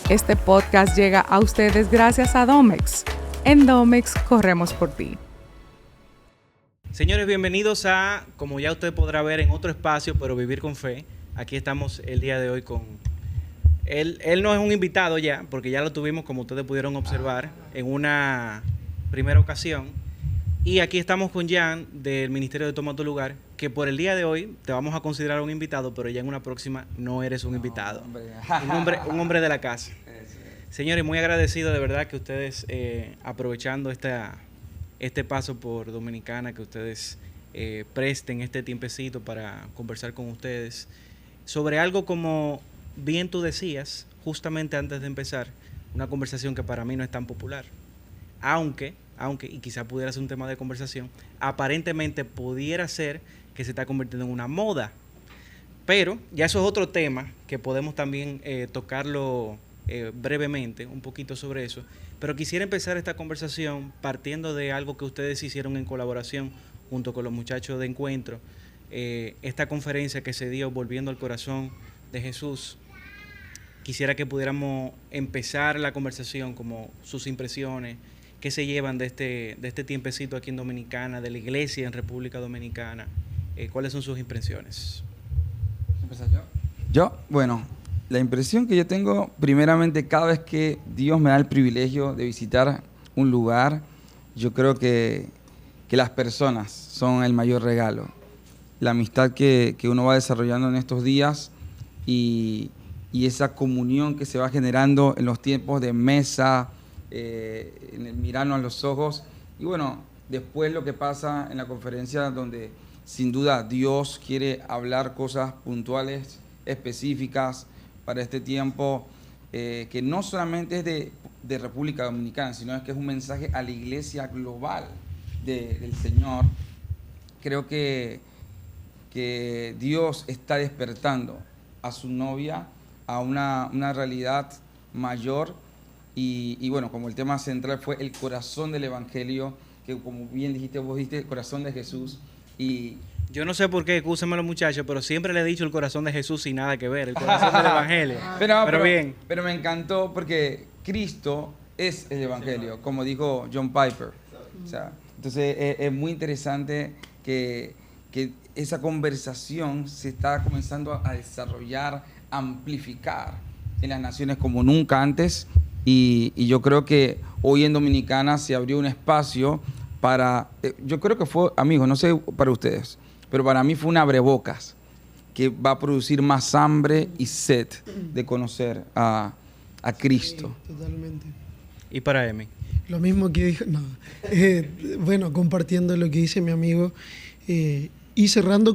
Este podcast llega a ustedes gracias a Domex. En Domex corremos por ti. Señores, bienvenidos a, como ya usted podrá ver, en otro espacio, pero Vivir con Fe. Aquí estamos el día de hoy con... Él no es un invitado ya, porque ya lo tuvimos, como ustedes pudieron observar, en una primera ocasión. Y aquí estamos con Jan, del Ministerio de Toma Tu Lugar, que por el día de hoy te vamos a considerar un invitado, pero ya en una próxima no eres un invitado. Un hombre de la casa. Señores, muy agradecido de verdad que ustedes, aprovechando este paso por Dominicana, que ustedes presten este tiempecito para conversar con ustedes sobre algo, como bien tú decías, justamente antes de empezar, una conversación que para mí no es tan popular. Aunque, y quizá pudiera ser un tema de conversación, aparentemente pudiera ser que se está convirtiendo en una moda. Pero ya eso es otro tema que podemos también tocarlo brevemente, un poquito sobre eso. Pero quisiera empezar esta conversación partiendo de algo que ustedes hicieron en colaboración junto con los muchachos de Encuentro. Esta conferencia que se dio, Volviendo al Corazón de Jesús. Quisiera que pudiéramos empezar la conversación, como sus impresiones, qué se llevan de este tiempecito aquí en Dominicana, de la iglesia en República Dominicana. ¿Cuáles son sus impresiones? ¿Empezar yo? Bueno, la impresión que yo tengo, primeramente, cada vez que Dios me da el privilegio de visitar un lugar, yo creo que las personas son el mayor regalo. La amistad que uno va desarrollando en estos días y esa comunión que se va generando en los tiempos de mesa, en el mirarnos a los ojos. Y bueno, después lo que pasa en la conferencia, donde sin duda Dios quiere hablar cosas puntuales, específicas para este tiempo, que no solamente es de República Dominicana, sino que es un mensaje a la iglesia global del Señor. Creo que Dios está despertando a su novia a una realidad mayor. Y bueno, como el tema central fue el corazón del Evangelio, que como bien dijiste, vos dijiste el corazón de Jesús. Y yo no sé por qué, excúsenme los muchachos, pero siempre le he dicho el corazón de Jesús sin nada que ver, el corazón del Evangelio. Pero bien. Pero me encantó porque Cristo es el Evangelio, como dijo John Piper. O sea, entonces es muy interesante que esa conversación se está comenzando a desarrollar, a amplificar en las naciones como nunca antes. Y yo creo que hoy en Dominicana se abrió un espacio para, yo creo que fue, amigos, no sé para ustedes, pero para mí fue un abrebocas que va a producir más hambre y sed de conocer a Cristo. Sí, totalmente. ¿Y para Emi? Lo mismo que dijo, no. Bueno, compartiendo lo que dice mi amigo, y cerrando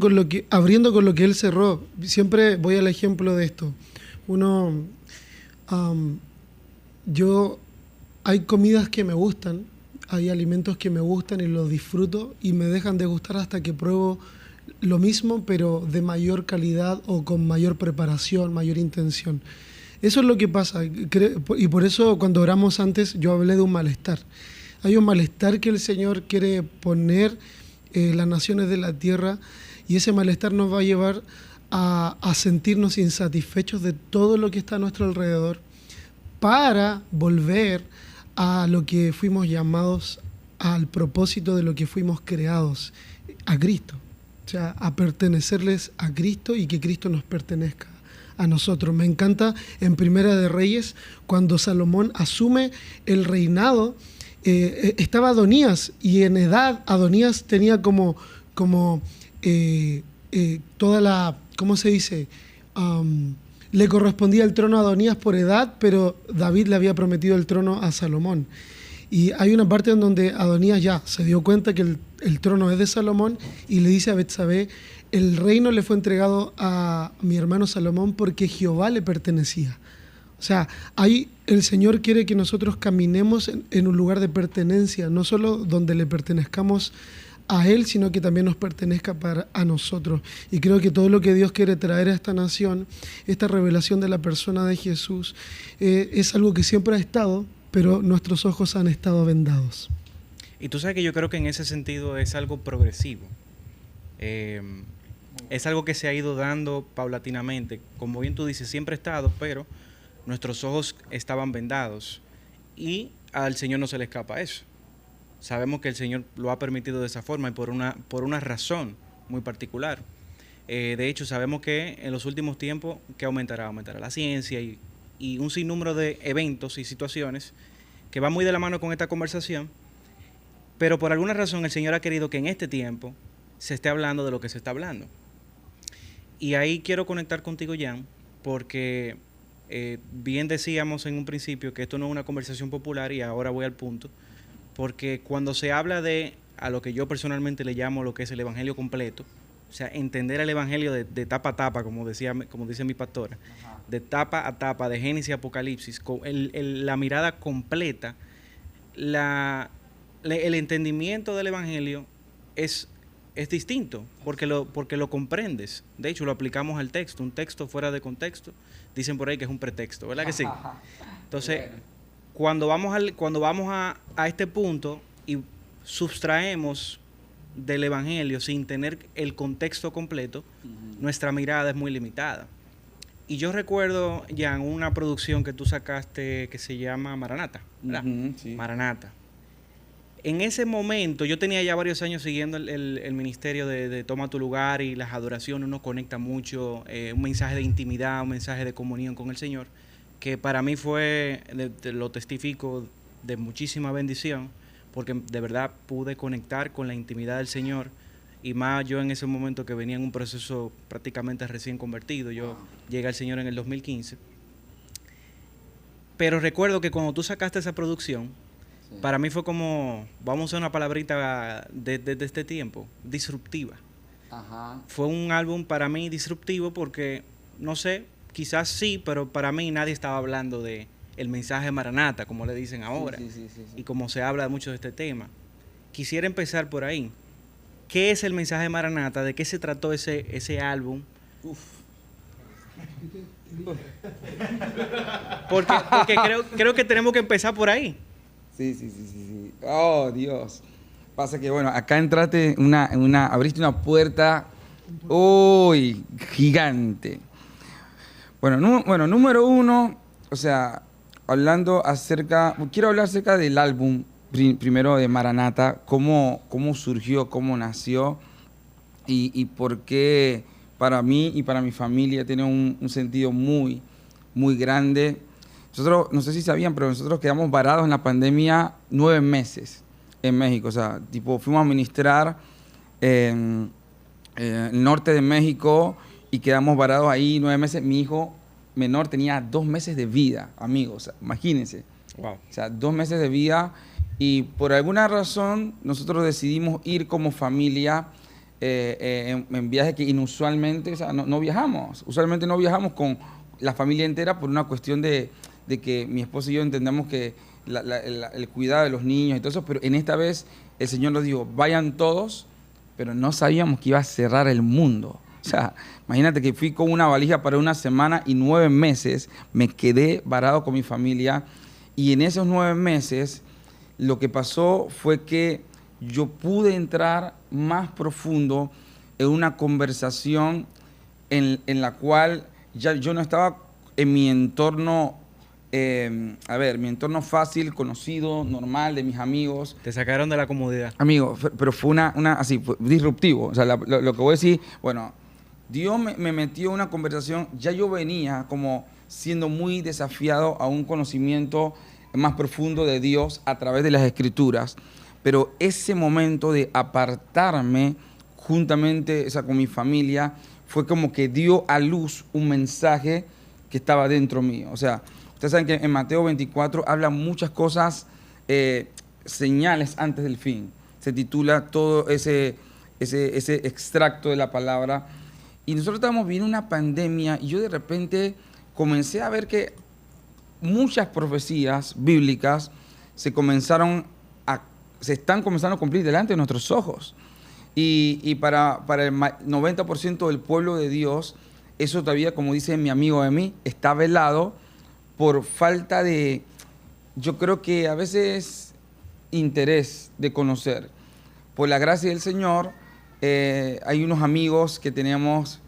abriendo con lo que él cerró. Siempre voy al ejemplo de esto. Hay comidas que me gustan, hay alimentos que me gustan y los disfruto y me dejan de gustar hasta que pruebo lo mismo, pero de mayor calidad o con mayor preparación, mayor intención. Eso es lo que pasa, y por eso cuando oramos antes yo hablé de un malestar. Hay un malestar que el Señor quiere poner en las naciones de la tierra, y ese malestar nos va a llevar a sentirnos insatisfechos de todo lo que está a nuestro alrededor, para volver a lo que fuimos llamados, al propósito de lo que fuimos creados, a Cristo. O sea, a pertenecerles a Cristo y que Cristo nos pertenezca a nosotros. Me encanta en Primera de Reyes, cuando Salomón asume el reinado, estaba Adonías, y en edad Adonías tenía como toda la, ¿cómo se dice?, le correspondía el trono a Adonías por edad, pero David le había prometido el trono a Salomón. Y hay una parte en donde Adonías ya se dio cuenta que el trono es de Salomón, y le dice a Betsabé: el reino le fue entregado a mi hermano Salomón porque Jehová le pertenecía. O sea, ahí el Señor quiere que nosotros caminemos en un lugar de pertenencia, no solo donde le pertenezcamos a Él, sino que también nos pertenezca a nosotros. Y creo que todo lo que Dios quiere traer a esta nación, esta revelación de la persona de Jesús, es algo que siempre ha estado, pero nuestros ojos han estado vendados. Y tú sabes que yo creo que en ese sentido es algo progresivo. Es algo que se ha ido dando paulatinamente. Como bien tú dices, siempre ha estado, pero nuestros ojos estaban vendados y al Señor no se le escapa eso. Sabemos que el Señor lo ha permitido de esa forma y por una razón muy particular. De hecho, sabemos que en los últimos tiempos, ¿qué aumentará? Aumentará la ciencia y un sinnúmero de eventos y situaciones que van muy de la mano con esta conversación, pero por alguna razón el Señor ha querido que en este tiempo se esté hablando de lo que se está hablando. Y ahí quiero conectar contigo, Jan, porque bien decíamos en un principio que esto no es una conversación popular y ahora voy al punto, porque cuando se habla de a lo que yo personalmente le llamo lo que es el evangelio completo, o sea, entender el evangelio de tapa a tapa, como dice mi pastora, de tapa a tapa, de Génesis a Apocalipsis, con la mirada completa, el entendimiento del evangelio es distinto, porque lo comprendes. De hecho, lo aplicamos al texto. Un texto fuera de contexto, dicen por ahí que es un pretexto, ¿verdad que sí? Entonces, cuando vamos a este punto y sustraemos del evangelio sin tener el contexto completo, nuestra mirada es muy limitada. Y yo recuerdo, Jan, una producción que tú sacaste que se llama Maranata, ¿verdad? Sí. Maranata. En ese momento, yo tenía ya varios años siguiendo el ministerio de Toma tu Lugar y las adoraciones, uno conecta mucho, un mensaje de intimidad, un mensaje de comunión con el Señor, que para mí fue, lo testifico, de muchísima bendición, porque de verdad pude conectar con la intimidad del Señor, y más yo en ese momento que venía en un proceso prácticamente recién convertido. Yo llegué al Señor en el 2015. Pero recuerdo que cuando tú sacaste esa producción, para mí fue como, vamos a usar una palabrita de este tiempo, disruptiva. Ajá. Fue un álbum para mí disruptivo porque, no sé, quizás sí, pero para mí nadie estaba hablando de el mensaje Maranata, como le dicen ahora, Sí. y como se habla mucho de este tema. Quisiera empezar por ahí. ¿Qué es el mensaje Maranata? ¿De qué se trató ese álbum? Porque creo que tenemos que empezar por ahí. Sí. Oh, Dios. Pasa que, bueno, acá entraste abriste una puerta, uy, gigante. Bueno, número uno, o sea, quiero hablar acerca del álbum, primero de Maranata, cómo surgió, cómo nació y por qué para mí y para mi familia tiene un sentido muy, muy grande. Nosotros, no sé si sabían, pero nosotros quedamos varados en la pandemia 9 meses en México. O sea, fuimos a ministrar en el norte de México y quedamos varados ahí 9 meses. Mi hijo menor tenía 2 meses de vida, amigos. O sea, imagínense. Wow. O sea, 2 meses de vida. Y por alguna razón nosotros decidimos ir como familia en viajes que inusualmente, o sea, no viajamos. Usualmente no viajamos con la familia entera por una cuestión de que mi esposa y yo entendemos que el cuidado de los niños y todo eso, pero en esta vez el Señor nos dijo, vayan todos, pero no sabíamos que iba a cerrar el mundo. O sea, imagínate que fui con una valija para una semana y 9 meses me quedé varado con mi familia, y en esos 9 meses lo que pasó fue que yo pude entrar más profundo en una conversación en la cual ya yo no estaba en mi entorno, mi entorno fácil, conocido, normal, de mis amigos. Te sacaron de la comodidad. Amigos, pero fue fue disruptivo. O sea, lo que voy a decir, bueno, Dios me metió en una conversación, ya yo venía como siendo muy desafiado a un conocimiento más profundo de Dios a través de las Escrituras, pero ese momento de apartarme juntamente, o sea, con mi familia, fue como que dio a luz un mensaje que estaba dentro mío. O sea, ustedes saben que en Mateo 24 habla muchas cosas, señales antes del fin. Se titula todo ese extracto de la palabra. Y nosotros estábamos viendo una pandemia y yo de repente comencé a ver que muchas profecías bíblicas se están comenzando a cumplir delante de nuestros ojos. Y para el 90% del pueblo de Dios, eso todavía, como dice mi amigo de mí, está velado por falta de, yo creo que a veces, interés de conocer. Por la gracia del Señor, hay unos amigos que teníamos,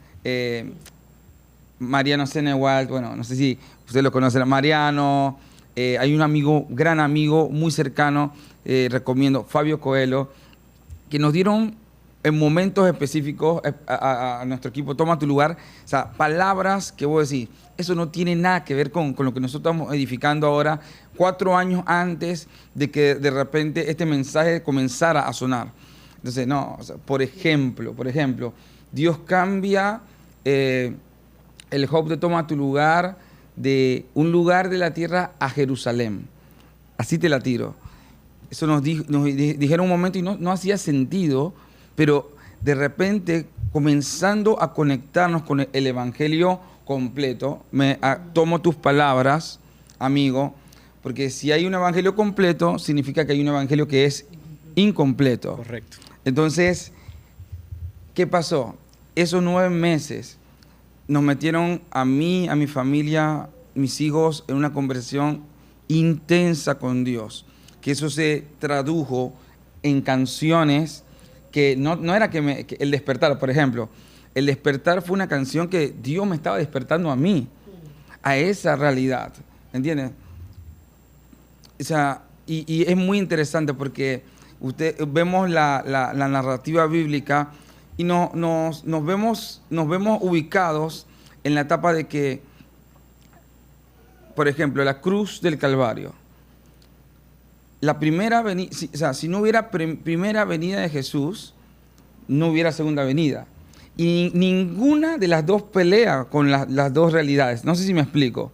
Mariano Senewald, bueno, no sé si ustedes lo conocen, Mariano, hay un amigo, gran amigo, muy cercano, recomiendo, Fabio Coelho, que nos dieron en momentos específicos a nuestro equipo, toma tu lugar, o sea, palabras que vos decís, eso no tiene nada que ver con lo que nosotros estamos edificando ahora, 4 años antes de que de repente este mensaje comenzara a sonar. Entonces, no, o sea, por ejemplo, Dios cambia el hub de toma tu lugar de un lugar de la tierra a Jerusalén. Así te la tiro. Eso nos dijeron un momento y no hacía sentido, pero de repente, comenzando a conectarnos con el evangelio completo, tomo tus palabras, amigo, porque si hay un evangelio completo, significa que hay un evangelio que es incompleto. Correcto. Entonces, ¿qué pasó? Esos 9 meses nos metieron a mí, a mi familia, mis hijos, en una conversación intensa con Dios, que eso se tradujo en canciones que no era que el despertar, por ejemplo. El despertar fue una canción que Dios me estaba despertando a mí, a esa realidad, ¿entiendes? O sea, y es muy interesante porque vemos la narrativa bíblica y nos vemos ubicados en la etapa de que, por ejemplo, la cruz del Calvario. La primera venida, o sea, si no hubiera primera venida de Jesús, no hubiera segunda venida. Y ninguna de las dos pelea con las dos realidades. No sé si me explico.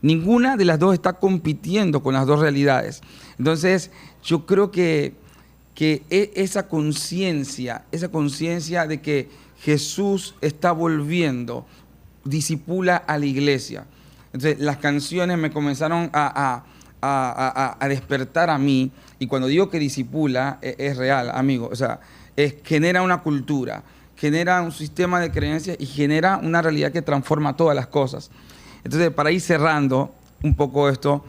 Ninguna de las dos está compitiendo con las dos realidades. Entonces, yo creo que esa conciencia de que Jesús está volviendo, disipula a la iglesia. Entonces, las canciones me comenzaron a despertar a mí, y cuando digo que disipula, es real, amigo. O sea, genera una cultura, genera un sistema de creencias y genera una realidad que transforma todas las cosas. Entonces, para ir cerrando un poco esto,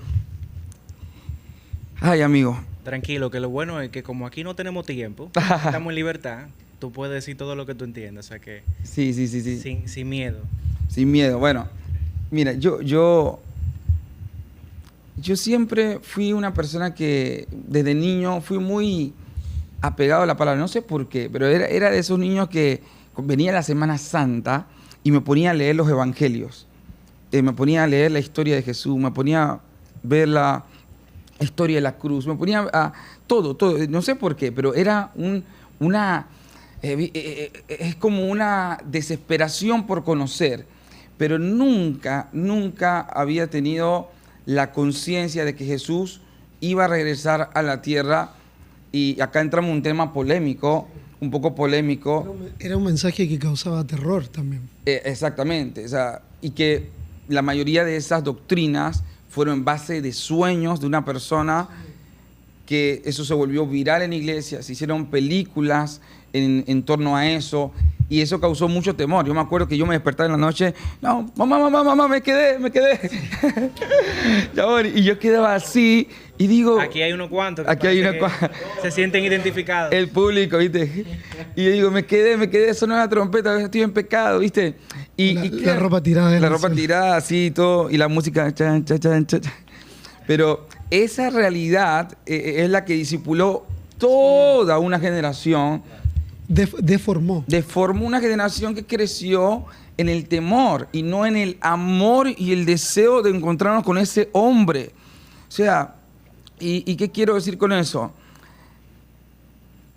ay, amigo. Tranquilo, que lo bueno es que como aquí no tenemos tiempo, estamos en libertad, tú puedes decir todo lo que tú entiendas, o sea que... Sí. Sin miedo. Sin miedo. Bueno, mira, yo siempre fui una persona que desde niño fui muy apegado a la palabra. No sé por qué, pero era de esos niños que venía la Semana Santa y me ponía a leer los evangelios. Me ponía a leer la historia de Jesús, me ponía a ver la historia de la cruz, me ponía a todo. No sé por qué, pero era es como una desesperación por conocer. Pero nunca había tenido la conciencia de que Jesús iba a regresar a la tierra, y acá entramos en un tema polémico, un poco polémico. Era un mensaje que causaba terror también. Exactamente, o sea, y que la mayoría de esas doctrinas fueron en base de sueños de una persona, que eso se volvió viral en iglesias, se hicieron películas en torno a eso, y eso causó mucho temor. Yo me acuerdo que yo me despertaba en la noche, no, mamá, me quedé. Y yo quedaba así, y digo... Aquí hay unos cuantos se sienten identificados. El público, ¿viste? Y yo digo, me quedé, sonó la trompeta, estoy en pecado, ¿viste? La ropa tirada. La ropa tirada, así y todo, y la música... Chan. Pero esa realidad es la que disipuló toda una generación. Deformó una generación que creció en el temor y no en el amor y el deseo de encontrarnos con ese hombre. O sea, ¿y qué quiero decir con eso?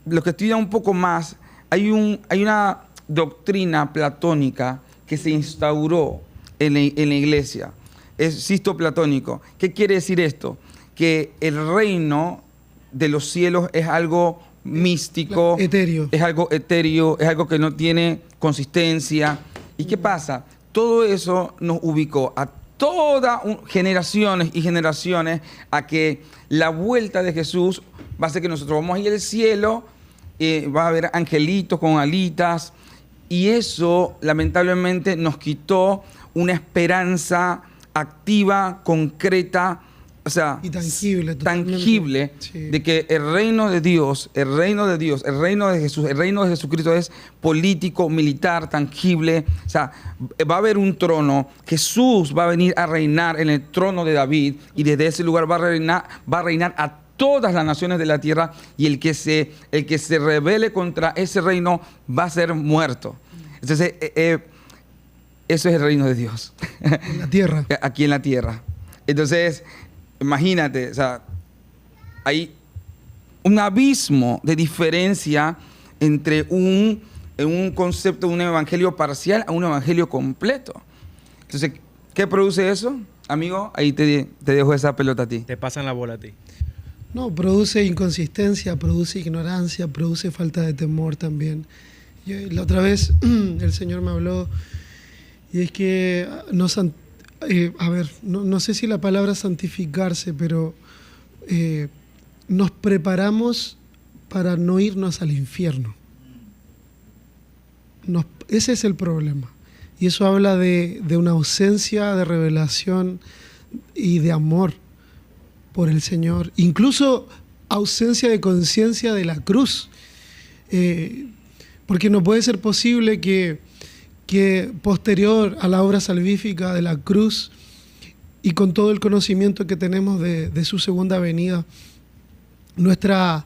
Lo que estudia un poco más, hay una doctrina platónica que se instauró en la iglesia. Es Sisto platónico. ¿Qué quiere decir esto? Que el reino de los cielos es algo místico, etéreo. Es algo etéreo, es algo que no tiene consistencia. ¿Y qué pasa? Todo eso nos ubicó a todas generaciones y generaciones a que la vuelta de Jesús va a ser que nosotros vamos a ir al cielo, va a haber angelitos con alitas, y eso lamentablemente nos quitó una esperanza activa, concreta o sea, Y tangible, totalmente. tangible, Sí. de que el reino de Dios, el reino de Dios, el reino de Jesús, el reino de Jesucristo es político, militar, tangible. O sea, va a haber un trono. Jesús va a venir a reinar en el trono de David y desde ese lugar va a reinar a todas las naciones de la tierra, y el que se rebele contra ese reino va a ser muerto. Entonces, eso es el reino de Dios. En la tierra. Aquí en la tierra. Entonces, imagínate, o sea, hay un abismo de diferencia entre un concepto de un evangelio parcial a un evangelio completo. Entonces, ¿qué produce eso? Amigo, ahí te dejo esa pelota a ti. Te pasan la bola a ti. No, produce inconsistencia, produce ignorancia, produce falta de temor también. La otra vez el Señor me habló, y es que no sé si la palabra santificarse, pero nos preparamos para no irnos al infierno. Ese es el problema. Y eso habla de una ausencia de revelación y de amor por el Señor. Incluso ausencia de conciencia de la cruz. Porque no puede ser posible que posterior a la obra salvífica de la cruz y con todo el conocimiento que tenemos de su segunda venida, nuestra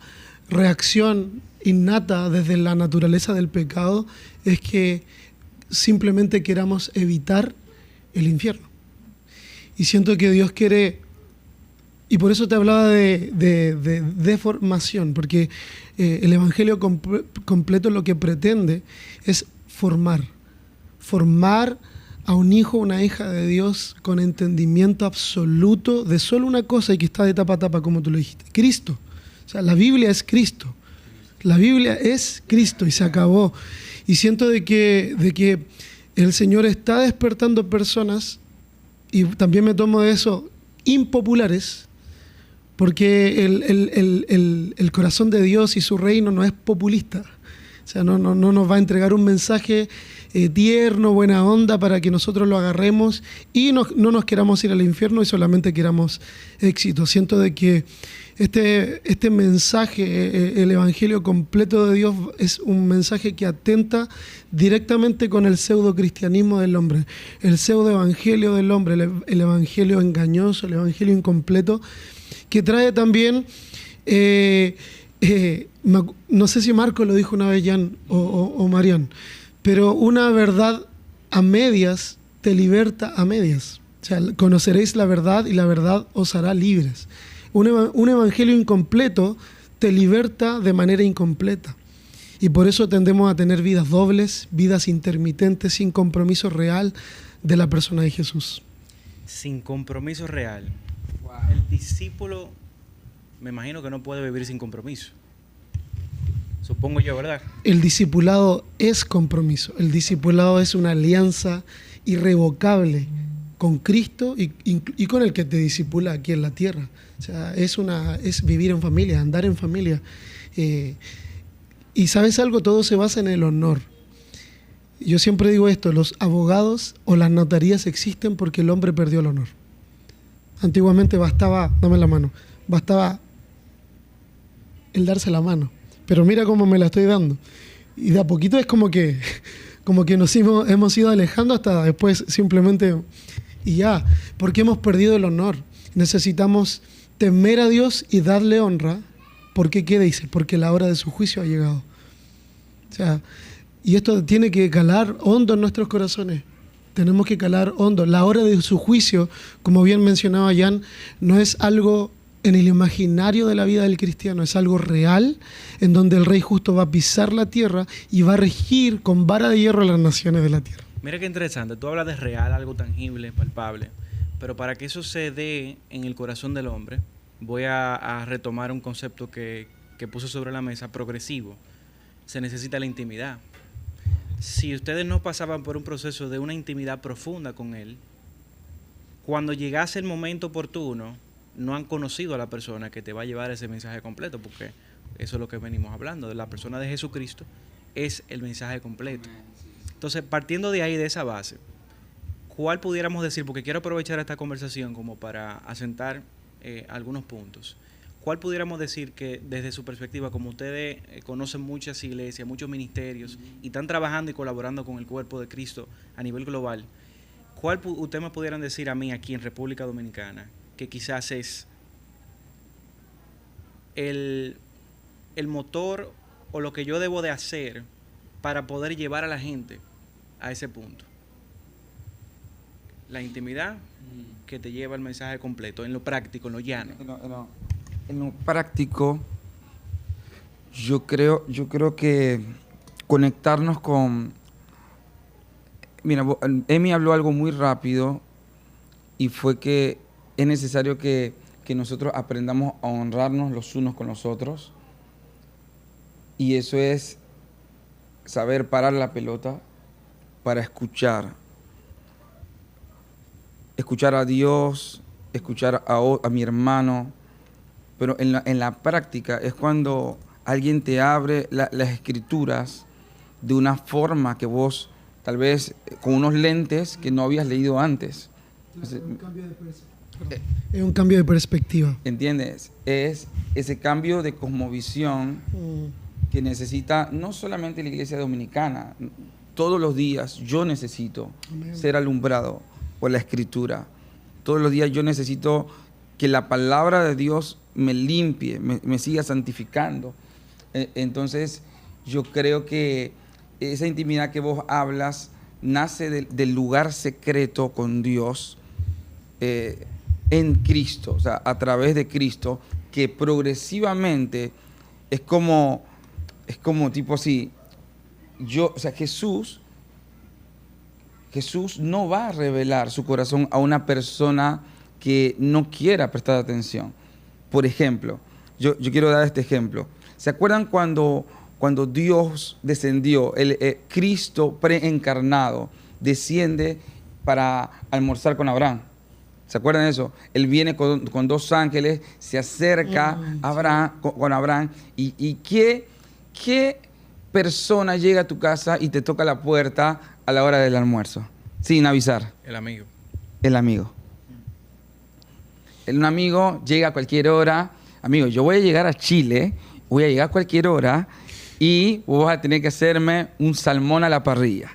reacción innata desde la naturaleza del pecado es que simplemente queramos evitar el infierno. Y siento que Dios quiere, y por eso te hablaba de deformación, porque el Evangelio completo lo que pretende es formar a un hijo o una hija de Dios con entendimiento absoluto de solo una cosa y que está de tapa a tapa, como tú lo dijiste: Cristo. O sea, la Biblia es Cristo. La Biblia es Cristo y se acabó. Y siento de que el Señor está despertando personas, y también me tomo de eso, impopulares, porque el corazón de Dios y su reino no es populista. O sea, no nos va a entregar un mensaje tierno, buena onda, para que nosotros lo agarremos y no nos queramos ir al infierno y solamente queramos éxito. Siento de que este mensaje, el Evangelio completo de Dios, es un mensaje que atenta directamente con el pseudo-cristianismo del hombre, el pseudo-evangelio del hombre, el evangelio engañoso, el evangelio incompleto, que trae también... no sé si Marco lo dijo una vez, Jan, o Marian, pero una verdad a medias te liberta a medias. O sea, conoceréis la verdad y la verdad os hará libres. Un evangelio incompleto te liberta de manera incompleta. Y por eso tendemos a tener vidas dobles, vidas intermitentes, sin compromiso real de la persona de Jesús. Sin compromiso real. El discípulo, me imagino que no puede vivir sin compromiso. Supongo yo, ¿verdad? El discipulado es compromiso. El discipulado es una alianza irrevocable con Cristo y con el que te discipula aquí en la tierra. O sea, es vivir en familia, andar en familia. Y ¿sabes algo? Todo se basa en el honor. Yo siempre digo esto: los abogados o las notarías existen porque el hombre perdió el honor. Antiguamente bastaba, dame la mano, bastaba el darse la mano. Pero mira cómo me la estoy dando. Y de a poquito es como que nos hemos ido alejando hasta después simplemente y ya. Porque hemos perdido el honor. Necesitamos temer a Dios y darle honra. ¿Por qué? ¿Qué dice? Porque la hora de su juicio ha llegado. O sea, y esto tiene que calar hondo en nuestros corazones. Tenemos que calar hondo. La hora de su juicio, como bien mencionaba Jan, no es algo en el imaginario de la vida del cristiano, es algo real, en donde el Rey justo va a pisar la tierra y va a regir con vara de hierro a las naciones de la tierra. Mira qué interesante, tú hablas de real, algo tangible, palpable, pero para que eso se dé en el corazón del hombre, voy a retomar un concepto que puse sobre la mesa: progresivo. Se necesita la intimidad. Si ustedes no pasaban por un proceso de una intimidad profunda con Él, cuando llegase el momento oportuno, no han conocido a la persona que te va a llevar ese mensaje completo, porque eso es lo que venimos hablando. De la persona de Jesucristo es el mensaje completo. Entonces, partiendo de ahí, de esa base, ¿cuál pudiéramos decir? Porque quiero aprovechar esta conversación como para asentar algunos puntos. ¿Cuál pudiéramos decir que desde su perspectiva, como ustedes conocen muchas iglesias, muchos ministerios y están trabajando y colaborando con el cuerpo de Cristo a nivel global, cuál ustedes me pudieran decir a mí aquí en República Dominicana que quizás es el motor o lo que yo debo de hacer para poder llevar a la gente a ese punto? La intimidad que te lleva el mensaje completo, en lo práctico, en lo llano. En lo práctico, yo creo que conectarnos con... Mira, Emi habló algo muy rápido y fue que es necesario que nosotros aprendamos a honrarnos los unos con los otros. Y eso es saber parar la pelota para escuchar. Escuchar a Dios, escuchar a mi hermano. Pero en la práctica es cuando alguien te abre las escrituras de una forma que vos, tal vez con unos lentes que no habías leído antes. Es un cambio de perspectiva. ¿Entiendes? Es ese cambio de cosmovisión que necesita no solamente la iglesia dominicana. Todos los días yo necesito ser alumbrado por la escritura. Todos los días yo necesito que la palabra de Dios me limpie, me siga santificando. Entonces, yo creo que esa intimidad que vos hablas nace del lugar secreto con Dios en Cristo, o sea, a través de Cristo, que progresivamente es como tipo así, o sea, Jesús no va a revelar su corazón a una persona que no quiera prestar atención. Por ejemplo, yo quiero dar este ejemplo. ¿Se acuerdan cuando Dios descendió, Cristo preencarnado desciende para almorzar con Abraham? ¿Se acuerdan de eso? Él viene con dos ángeles, se acerca con Abraham y ¿qué persona llega a tu casa y te toca la puerta a la hora del almuerzo sin avisar? El amigo. El amigo. Un amigo llega a cualquier hora. Amigo, yo voy a llegar a Chile, voy a llegar a cualquier hora y vos vas a tener que hacerme un salmón a la parrilla.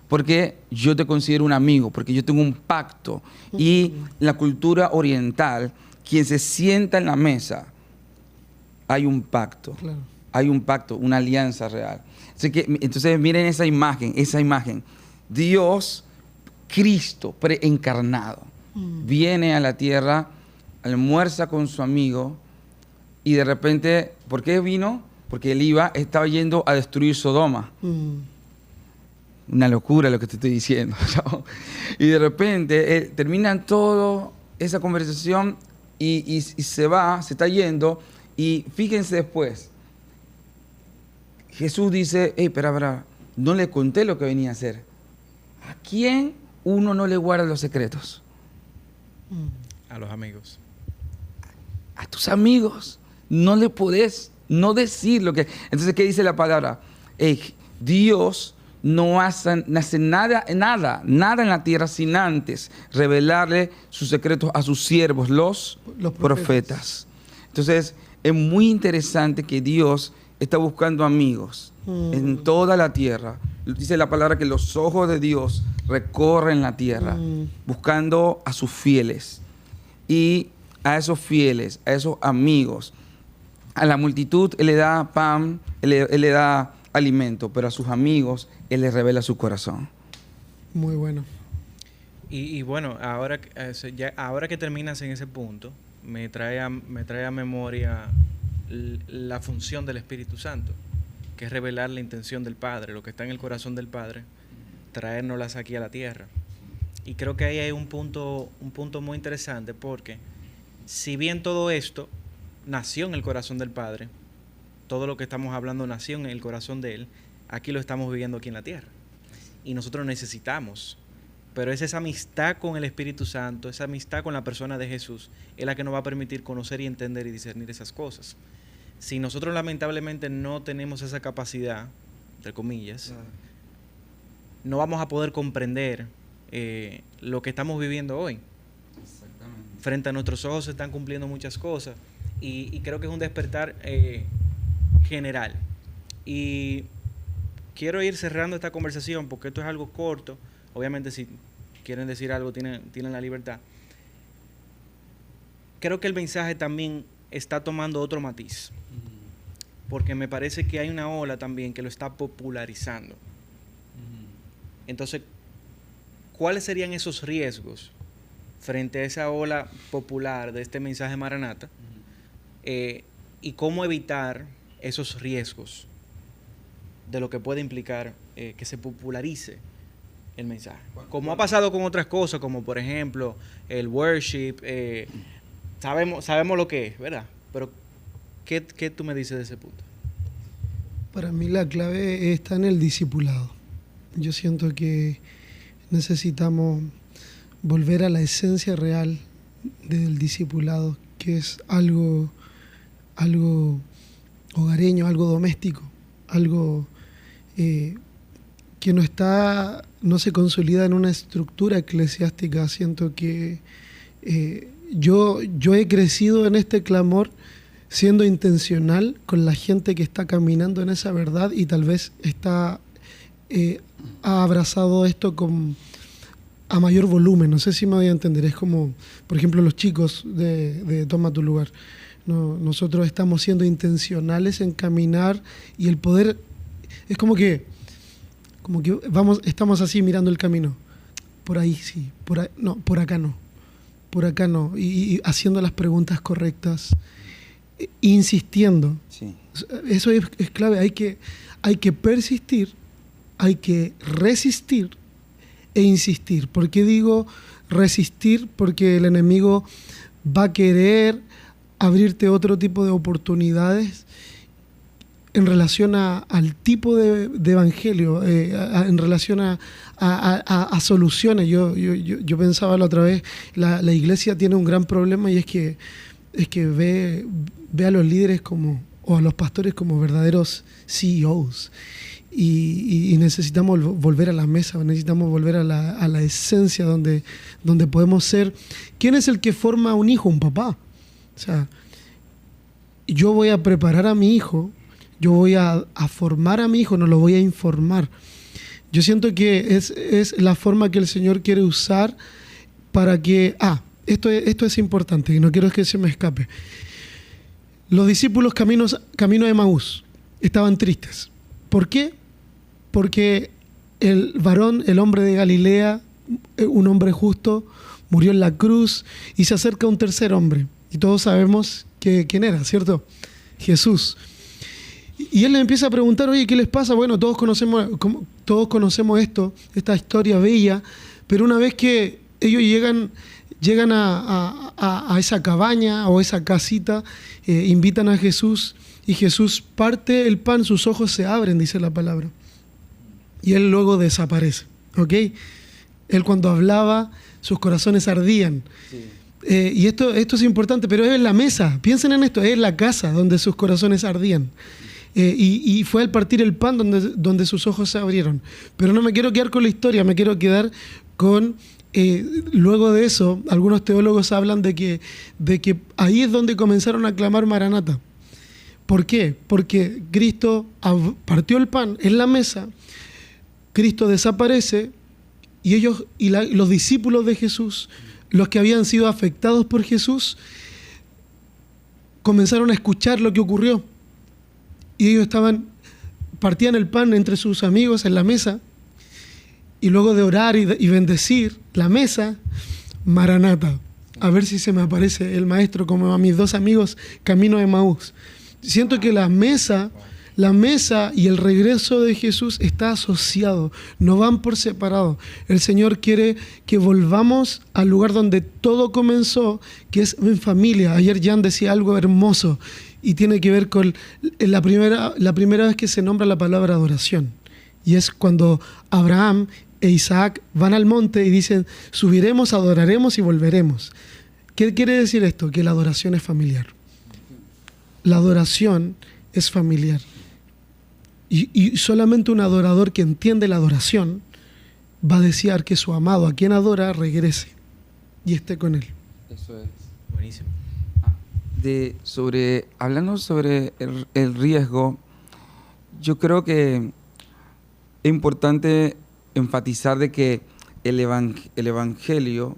Porque yo te considero un amigo, porque yo tengo un pacto. Y en la cultura oriental, quien se sienta en la mesa, hay un pacto. Claro. Hay un pacto, una alianza real. Entonces miren esa imagen. Dios, Cristo preencarnado, viene a la tierra, almuerza con su amigo y de repente, ¿por qué vino? Porque él estaba yendo a destruir Sodoma. Una locura lo que te estoy diciendo. Y de repente terminan toda esa conversación y se está yendo. Y fíjense después, Jesús dice, espera, no le conté lo que venía a hacer. ¿A quién uno no le guarda los secretos? A los amigos. A tus amigos. No le podés no decir lo que... Entonces, ¿qué dice la palabra? Dios no hace nada en la tierra sin antes revelarle sus secretos a sus siervos, los profetas. Entonces, es muy interesante que Dios está buscando amigos en toda la tierra. Dice la palabra que los ojos de Dios recorren la tierra buscando a sus fieles. Y a esos fieles, a esos amigos, a la multitud Él le da pan, Él le da alimento, pero a sus amigos Él les revela su corazón. Muy bueno. Y bueno, ahora que terminas en ese punto, me trae a memoria la función del Espíritu Santo, que es revelar la intención del Padre, lo que está en el corazón del Padre, traérnoslas aquí a la tierra. Y creo que ahí hay un punto muy interesante, porque si bien todo esto nació en el corazón del Padre, todo lo que estamos hablando nació en el corazón de Él, aquí lo estamos viviendo aquí en la tierra. Y nosotros necesitamos, pero es esa amistad con el Espíritu Santo, esa amistad con la persona de Jesús, es la que nos va a permitir conocer y entender y discernir esas cosas. Si nosotros lamentablemente no tenemos esa capacidad, entre comillas, no vamos a poder comprender lo que estamos viviendo hoy. Exactamente. frente a nuestros ojos se están cumpliendo muchas cosas y creo que es un despertar general. Y quiero ir cerrando esta conversación porque esto es algo corto. Obviamente si quieren decir algo tienen la libertad. Creo que el mensaje también está tomando otro matiz, porque me parece que hay una ola también que lo está popularizando. Entonces, ¿cuáles serían esos riesgos frente a esa ola popular de este mensaje Maranata? Y cómo evitar esos riesgos de lo que puede implicar que se popularice el mensaje. Como ha pasado con otras cosas, como por ejemplo el worship, sabemos lo que es, ¿verdad? Pero ¿qué tú me dices de ese punto? Para mí la clave está en el discipulado. Yo siento que necesitamos volver a la esencia real del discipulado, que es algo hogareño, algo doméstico, algo que no se consolida en una estructura eclesiástica. Siento que yo he crecido en este clamor siendo intencional con la gente que está caminando en esa verdad y tal vez ha abrazado esto a mayor volumen. No sé si me voy a entender. Es como, por ejemplo, los chicos de Toma tu lugar. No, nosotros estamos siendo intencionales en caminar y el poder es como que estamos así mirando el camino. Por ahí sí, por acá no. Y haciendo las preguntas correctas, insistiendo. Sí. Eso es clave. Hay que persistir, hay que resistir e insistir. ¿Por qué digo resistir? Porque el enemigo va a querer abrirte otro tipo de oportunidades en relación al tipo de evangelio, en relación a soluciones. Yo pensaba la otra vez, la iglesia tiene un gran problema y es que ve a los líderes o a los pastores como verdaderos CEOs. Y necesitamos volver a la mesa, necesitamos volver a la esencia donde podemos ser. ¿Quién es el que forma a un hijo? Un papá. O sea, yo voy a preparar a mi hijo, yo voy a formar a mi hijo, no lo voy a informar. Yo siento que es la forma que el Señor quiere usar para que... Esto es importante y no quiero que se me escape. Los discípulos camino de Emaús estaban tristes. ¿Por qué? Porque el varón, el hombre de Galilea, un hombre justo, murió en la cruz y se acerca un tercer hombre. Y todos sabemos quién era, ¿cierto? Jesús. Y él le empieza a preguntar, oye, ¿qué les pasa? Bueno, todos conocemos esta historia bella, pero una vez que ellos llegan a esa cabaña o esa casita, invitan a Jesús y Jesús parte el pan, sus ojos se abren, dice la palabra. Y él luego desaparece, ¿ok? Él cuando hablaba, sus corazones ardían. Sí. Y esto es importante, pero es en la mesa. Piensen en esto, es en la casa donde sus corazones ardían. Y fue al partir el pan donde sus ojos se abrieron. Pero no me quiero quedar con la historia, me quiero quedar con... luego de eso, algunos teólogos hablan de que ahí es donde comenzaron a clamar Maranata. ¿Por qué? Porque Cristo partió el pan en la mesa, Cristo desaparece y los discípulos de Jesús, los que habían sido afectados por Jesús, comenzaron a escuchar lo que ocurrió. Y ellos partían el pan entre sus amigos en la mesa, y luego de orar y bendecir la mesa, Maranata. A ver si se me aparece el maestro como a mis dos amigos camino de Emaús. Siento que la mesa y el regreso de Jesús está asociado, no van por separado. El Señor quiere que volvamos al lugar donde todo comenzó, que es en familia. Ayer Jan decía algo hermoso y tiene que ver con la primera vez que se nombra la palabra adoración. Y es cuando Abraham e Isaac van al monte y dicen, subiremos, adoraremos y volveremos. ¿Qué quiere decir esto? Que la adoración es familiar. La adoración es familiar. Y solamente un adorador que entiende la adoración va a desear que su amado, a quien adora, regrese y esté con él. Eso es. Buenísimo. Hablando sobre el riesgo, yo creo que es importante enfatizar de que el Evangelio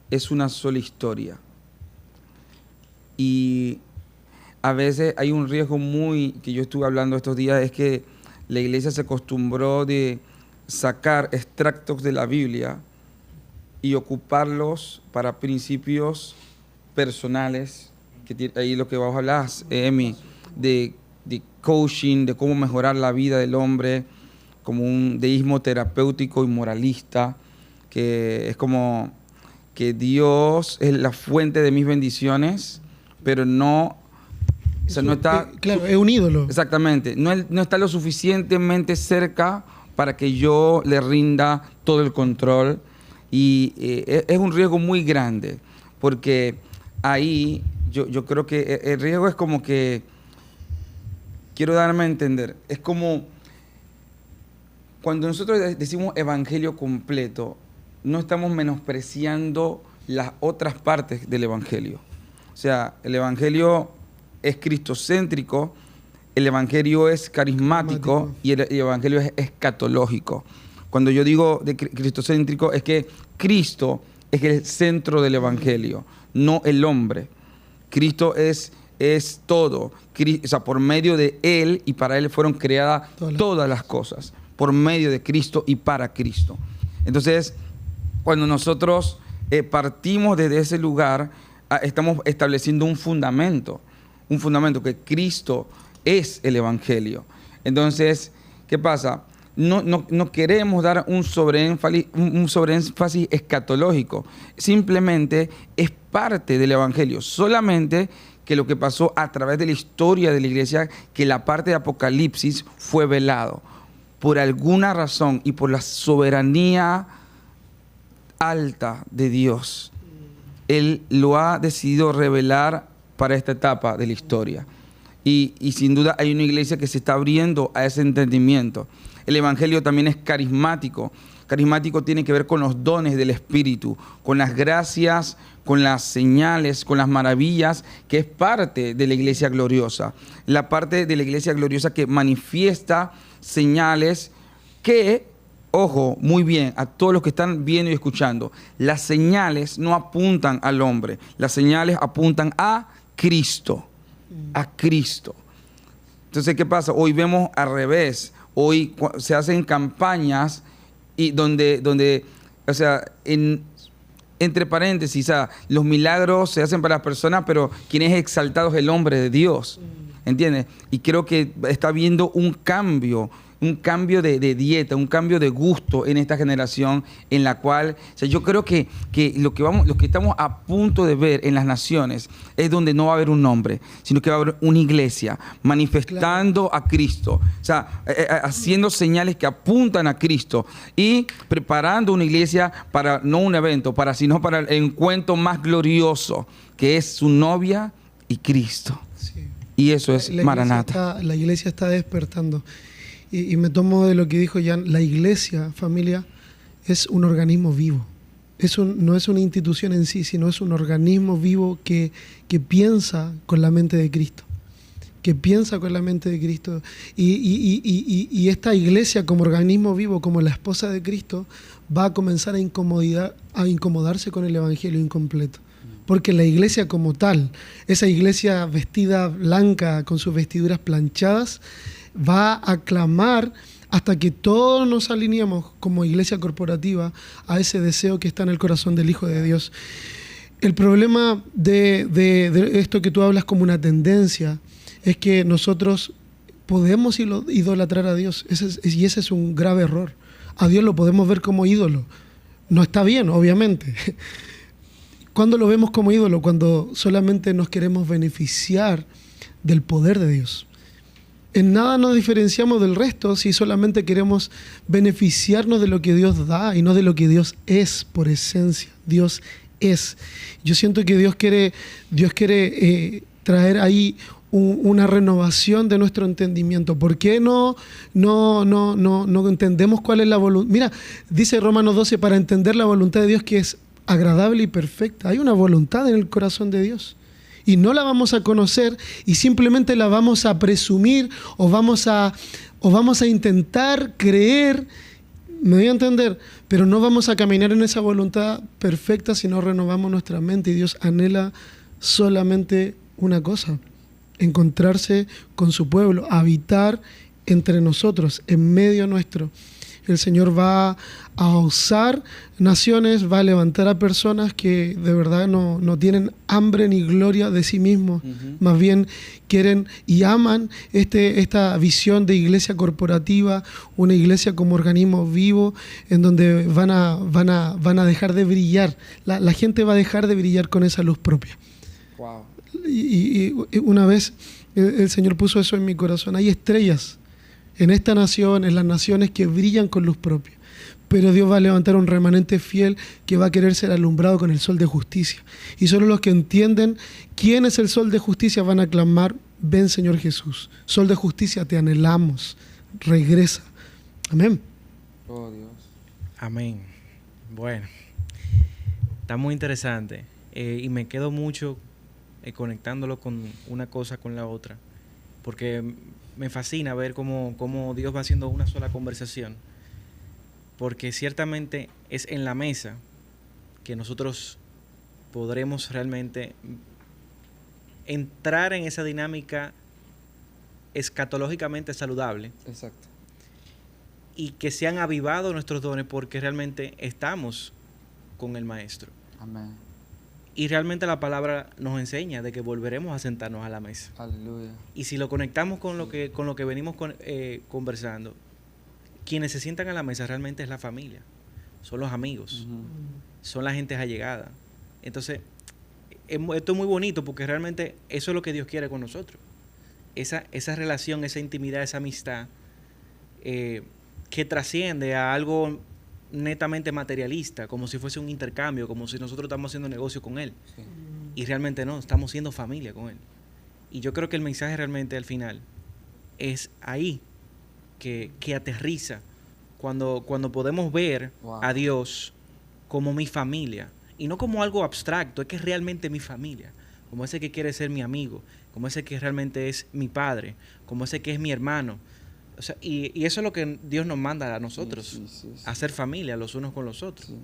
es una sola historia. Y a veces hay un riesgo que yo estuve hablando estos días, es que la iglesia se acostumbró de sacar extractos de la Biblia y ocuparlos para principios personales, que ahí lo que vos hablás, Emi, de coaching, de cómo mejorar la vida del hombre, como un deísmo terapéutico y moralista, que es como que Dios es la fuente de mis bendiciones, pero no, o sea, no está... Claro, es un ídolo. Exactamente, no está lo suficientemente cerca para que yo le rinda todo el control, y es un riesgo muy grande, porque ahí yo creo que el riesgo es como que, quiero darme a entender, es como cuando nosotros decimos evangelio completo, no estamos menospreciando las otras partes del evangelio. O sea, el evangelio es cristocéntrico, el evangelio es carismático y el evangelio es escatológico. Cuando yo digo de cristocéntrico, es que Cristo es el centro del evangelio, no el hombre. Cristo es todo. O sea, por medio de Él y para Él fueron creadas todas las cosas. Por medio de Cristo y para Cristo. Entonces, cuando nosotros partimos desde ese lugar, estamos estableciendo un fundamento que Cristo es el evangelio. Entonces, ¿qué pasa? No queremos dar un sobreénfasis escatológico. Simplemente es parte del evangelio. Solamente que lo que pasó a través de la historia de la iglesia, que la parte de Apocalipsis fue velado. Por alguna razón y por la soberanía alta de Dios, Él lo ha decidido revelar para esta etapa de la historia. Y sin duda hay una iglesia que se está abriendo a ese entendimiento. El evangelio también es carismático. Carismático tiene que ver con los dones del Espíritu, con las gracias, con las señales, con las maravillas, que es parte de la iglesia gloriosa. La parte de la iglesia gloriosa que manifiesta señales que, ojo, muy bien, a todos los que están viendo y escuchando, las señales no apuntan al hombre, las señales apuntan a Cristo, a Cristo. Entonces, ¿qué pasa? Hoy vemos al revés. Hoy se hacen campañas y donde o sea, entre paréntesis, o sea, los milagros se hacen para las personas, pero quien es exaltado es el hombre de Dios, ¿entiendes? Y creo que está habiendo un cambio de dieta, un cambio de gusto en esta generación, en la cual, o sea, yo creo que lo que estamos a punto de ver en las naciones es donde no va a haber un hombre, sino que va a haber una iglesia manifestando a Cristo, o sea, haciendo señales que apuntan a Cristo y preparando una iglesia para no un evento, sino para el encuentro más glorioso, que es su novia y Cristo. Sí. Y eso es Maranata. La iglesia está despertando. Y me tomo de lo que dijo Jan, la iglesia, familia, es un organismo vivo. No es una institución en sí, sino es un organismo vivo que piensa con la mente de Cristo. Que piensa con la mente de Cristo. Y esta iglesia como organismo vivo, como la esposa de Cristo, va a comenzar a incomodarse con el evangelio incompleto. Porque la iglesia como tal, esa iglesia vestida blanca con sus vestiduras planchadas, va a clamar hasta que todos nos alineemos como iglesia corporativa a ese deseo que está en el corazón del Hijo de Dios. El problema de esto que tú hablas como una tendencia es que nosotros podemos idolatrar a Dios, y ese es un grave error. A Dios lo podemos ver como ídolo. No está bien, obviamente. ¿Cuándo lo vemos como ídolo? Cuando solamente nos queremos beneficiar del poder de Dios. En nada nos diferenciamos del resto si solamente queremos beneficiarnos de lo que Dios da y no de lo que Dios es por esencia. Dios es. Yo siento que Dios quiere traer ahí una renovación de nuestro entendimiento. ¿Por qué no entendemos cuál es la voluntad? Mira, dice Romanos 12, para entender la voluntad de Dios, que es agradable y perfecta. Hay una voluntad en el corazón de Dios. Y no la vamos a conocer y simplemente la vamos a presumir o vamos a intentar creer, me voy a entender, pero no vamos a caminar en esa voluntad perfecta si no renovamos nuestra mente. Y Dios anhela solamente una cosa: encontrarse con su pueblo, habitar entre nosotros, en medio nuestro. El Señor va a usar naciones, va a levantar a personas que de verdad no tienen hambre ni gloria de sí mismos, más bien quieren y aman esta visión de iglesia corporativa, una iglesia como organismo vivo, en donde van a dejar de brillar. La gente va a dejar de brillar con esa luz propia. Wow. Y una vez el Señor puso eso en mi corazón. Hay estrellas en esta nación, en las naciones que brillan con luz propia. Pero Dios va a levantar un remanente fiel que va a querer ser alumbrado con el sol de justicia. Y solo los que entienden quién es el sol de justicia van a clamar: ven, Señor Jesús. Sol de justicia, te anhelamos. Regresa. Amén. Oh, Dios. Amén. Bueno, está muy interesante. Y me quedo mucho conectándolo con una cosa con la otra. Porque me fascina ver cómo Dios va haciendo una sola conversación. Porque ciertamente es en la mesa que nosotros podremos realmente entrar en esa dinámica escatológicamente saludable. Exacto. Y que se han avivado nuestros dones porque realmente estamos con el Maestro. Amén. Y realmente la palabra nos enseña de que volveremos a sentarnos a la mesa. Aleluya. Y si lo conectamos con lo que venimos conversando, quienes se sientan a la mesa realmente es la familia, son los amigos, son la gente allegada. Entonces, esto es muy bonito porque realmente eso es lo que Dios quiere con nosotros. Esa relación, esa intimidad, esa amistad que trasciende a algo netamente materialista, como si fuese un intercambio, como si nosotros estamos haciendo negocio con Él. Sí. Y realmente no, estamos siendo familia con Él. Y yo creo que el mensaje realmente al final es ahí que aterriza cuando podemos ver a Dios como mi familia. Y no como algo abstracto, es que es realmente mi familia. Como ese que quiere ser mi amigo, como ese que realmente es mi padre, como ese que es mi hermano. O sea, y eso es lo que Dios nos manda a nosotros, sí. A ser familia los unos con los otros, sí.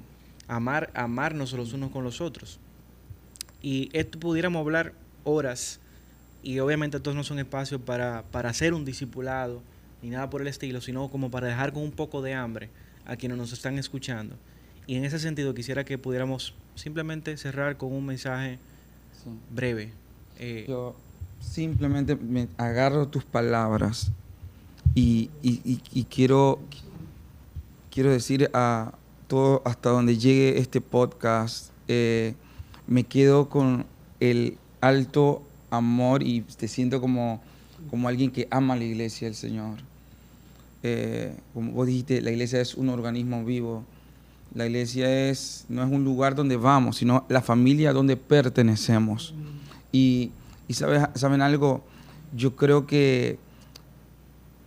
Amarnos los unos con los otros. Y esto pudiéramos hablar horas, y obviamente estos no son espacios para hacer un discipulado, ni nada por el estilo, sino como para dejar con un poco de hambre a quienes nos están escuchando. Y en ese sentido quisiera que pudiéramos simplemente cerrar con un mensaje breve. Yo simplemente me agarro tus palabras y quiero decir a todo hasta donde llegue este podcast, me quedo con el alto amor y te siento como alguien que ama la iglesia del Señor. Como vos dijiste, la iglesia es un organismo vivo. La iglesia no es un lugar donde vamos, sino la familia donde pertenecemos. Y ¿saben algo? Yo creo que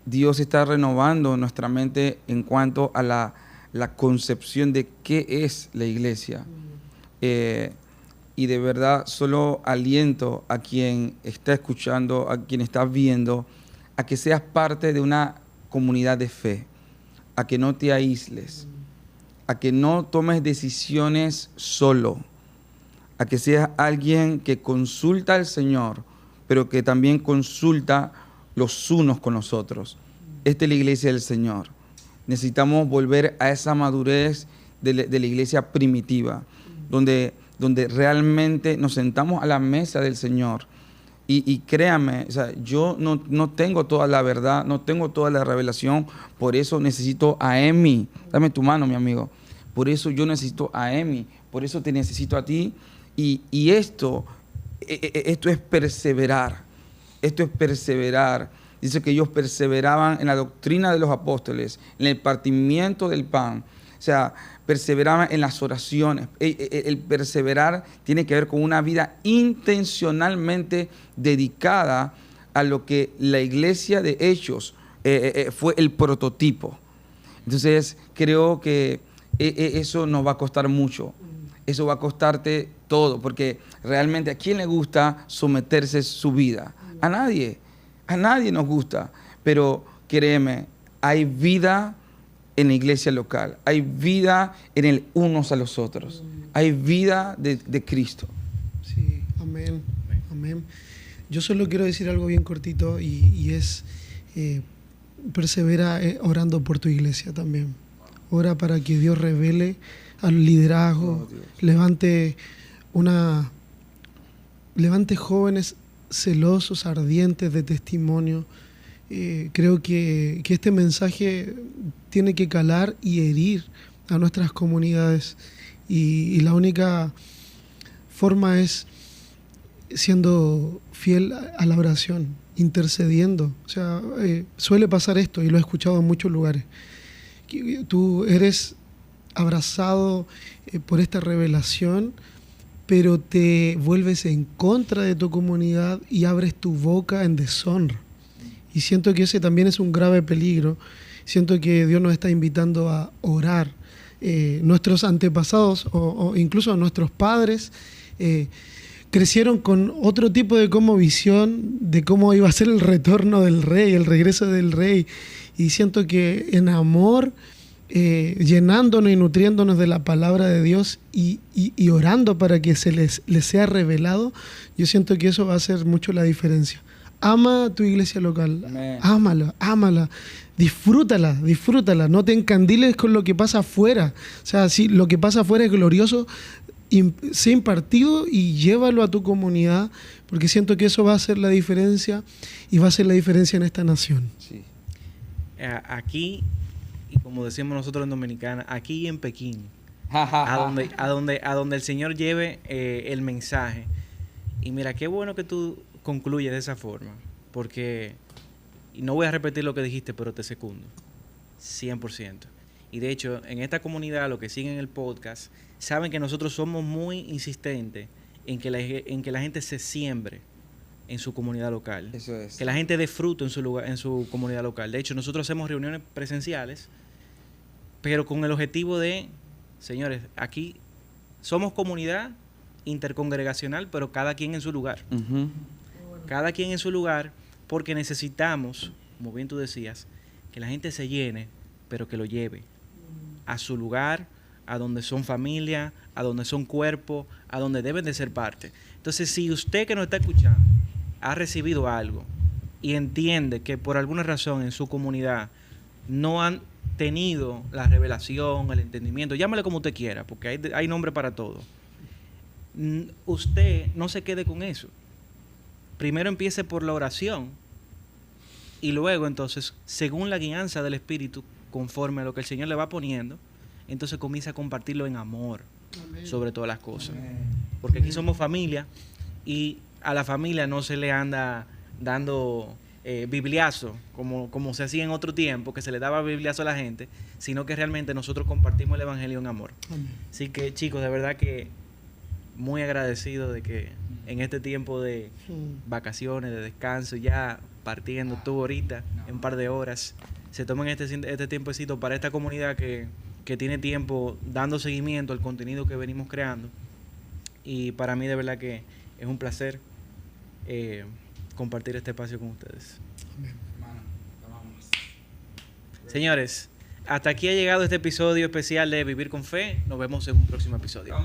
Dios está renovando nuestra mente en cuanto a la concepción de qué es la iglesia. Y de verdad solo aliento a quien está escuchando, a quien está viendo, a que seas parte de una comunidad de fe, a que no te aísles, a que no tomes decisiones solo, a que seas alguien que consulta al Señor, pero que también consulta los unos con los otros. Esta es la iglesia del Señor. Necesitamos volver a esa madurez de la iglesia primitiva, donde realmente nos sentamos a la mesa del Señor. Y créame, o sea, yo no tengo toda la verdad, no tengo toda la revelación, por eso necesito a Emi. Dame tu mano, mi amigo. Por eso yo necesito a Emi, por eso te necesito a ti. Y esto es perseverar. Esto es perseverar. Dice que ellos perseveraban en la doctrina de los apóstoles, en el partimiento del pan. O sea, perseveraban en las oraciones. El perseverar tiene que ver con una vida intencionalmente dedicada a lo que la iglesia de Hechos fue el prototipo. Entonces, creo que eso nos va a costar mucho. eso va a costarte todo, porque realmente ¿a quién le gusta someterse su vida? A nadie nos gusta, pero créeme, hay vida en la iglesia local, hay vida en el unos a los otros, hay vida de Cristo. Sí, amén, amén. Yo solo quiero decir algo bien cortito y es, persevera orando por tu iglesia también. Ora para que Dios revele al liderazgo, levante jóvenes celosos, ardientes de testimonio. Creo que este mensaje tiene que calar y herir a nuestras comunidades y la única forma es siendo fiel a la oración, intercediendo. O sea, suele pasar esto y lo he escuchado en muchos lugares. Tú eres abrazado por esta revelación, pero te vuelves en contra de tu comunidad y abres tu boca en deshonra. Y siento que ese también es un grave peligro. Siento que Dios nos está invitando a orar. Nuestros antepasados o incluso nuestros padres crecieron con otro tipo de visión de cómo iba a ser el retorno del rey, el regreso del rey. Y siento que en amor, llenándonos y nutriéndonos de la palabra de Dios y orando para que se les sea revelado, yo siento que eso va a hacer mucho la diferencia. Ama tu iglesia local, ámala, disfrútala, no te encandiles con lo que pasa afuera. O sea, si lo que pasa afuera es glorioso, sé impartido y llévalo a tu comunidad, porque siento que eso va a hacer la diferencia y va a hacer la diferencia en esta nación. Sí. Aquí, y como decimos nosotros en Dominicana, aquí en Pekín, a donde el Señor lleve el mensaje. Y mira, qué bueno que tú concluyes de esa forma, porque, y no voy a repetir lo que dijiste, pero te secundo, 100%. Y de hecho, en esta comunidad, los que siguen el podcast, saben que nosotros somos muy insistentes en que la gente se siembre en su comunidad local. Eso es. Que la gente dé fruto en su comunidad local. De hecho, nosotros hacemos reuniones presenciales, pero con el objetivo de, señores, aquí somos comunidad intercongregacional, pero cada quien en su lugar. Uh-huh. Cada quien en su lugar, porque necesitamos, como bien tú decías, que la gente se llene, pero que lo lleve a su lugar, a donde son familia, a donde son cuerpo, a donde deben de ser parte. Entonces, si usted que nos está escuchando ha recibido algo y entiende que por alguna razón en su comunidad no han tenido la revelación, el entendimiento, llámale como usted quiera, porque hay nombre para todo. Usted no se quede con eso. Primero empiece por la oración y luego entonces, según la guianza del Espíritu, conforme a lo que el Señor le va poniendo, entonces comienza a compartirlo en amor. Amén. Sobre todas las cosas. Amén. Porque aquí somos familia y a la familia no se le anda dando bibliazo como se hacía en otro tiempo, que se le daba bibliazo a la gente, sino que realmente nosotros compartimos el evangelio en amor. Amén. Así que, chicos, de verdad que muy agradecido de que en este tiempo de vacaciones, de descanso, ya partiendo tú ahorita en un par de horas, se tomen este tiempecito para esta comunidad que tiene tiempo dando seguimiento al contenido que venimos creando. Y para mí de verdad que es un placer compartir este espacio con ustedes. Señores, hasta aquí ha llegado este episodio especial de Vivir con Fe. Nos vemos en un próximo episodio.